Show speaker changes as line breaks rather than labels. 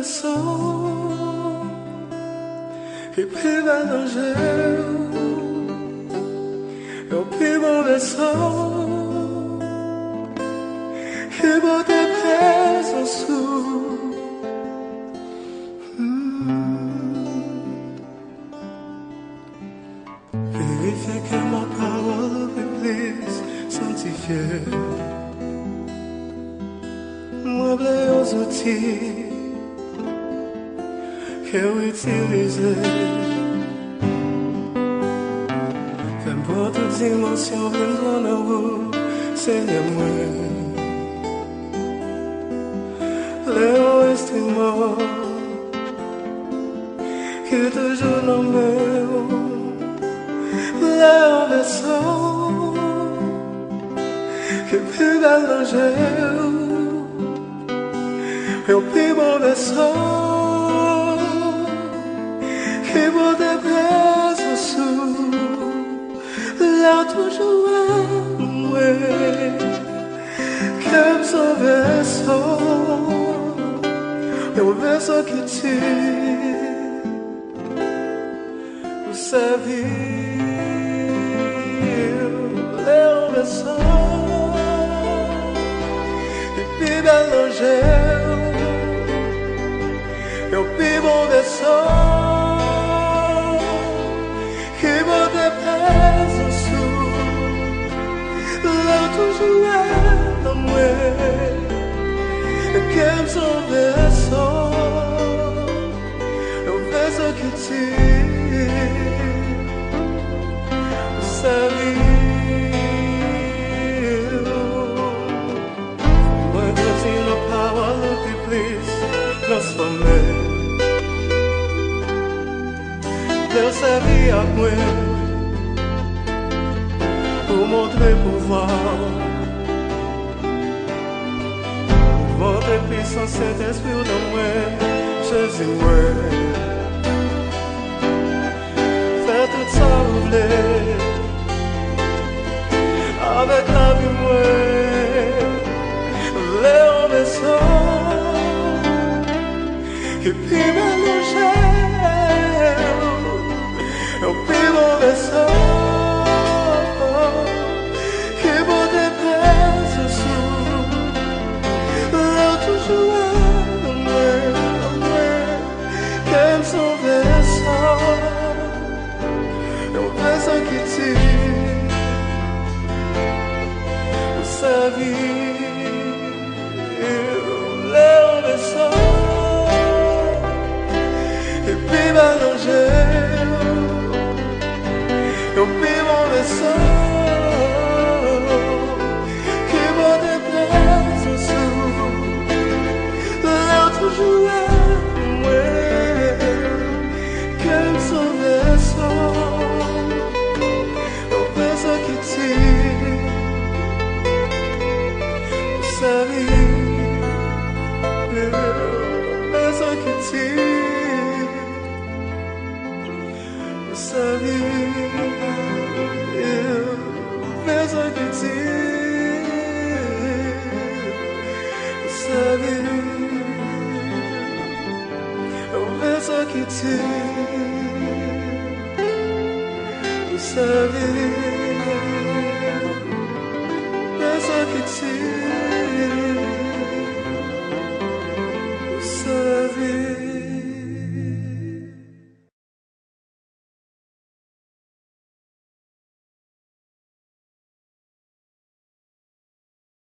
sang et puis mélanger au plus mauvais sang et beauté présence vérifier que ma parole plus sanctifiée moi blé aux outils que utiliser fais pour toute dimension viendra dans vous Seigneur moi Léon instrument qui toujours dans mes Léon vaisseau qui peut mélanger et au plus mauvais sang qui vaut des présents là toujours moi comme son vaisseau et au vaisseau qui tire pour sa vie Léon vaisseau et puis mélanger et au plus mauvais sang qui vaut des présents là toujours à moi comme son vaisseau le vaisseau qui tire sa vie moi je dis la parole qui plus transformer de sa vie à moi pour montrer pouvoir montrer puissance Saint-Esprit dans moi Jésus moi faire tout ça vous voulez avec la vie moi Léon vaisseau et puis mélanger au plus mauvais sang qui vaut des présents là toujours à moi comme son vaisseau un vaisseau qui tire pour sa vie Léon vaisseau et puis mélanger au plus mauvais sang qui vaut des présents là toujours à moi comme son vaisseau un vaisseau qui tire pour sa vie un vaisseau qui tire pour sa vie vaisseau qui tire pour sa vie un vaisseau qui tire pour sa vie vaisseau qui tire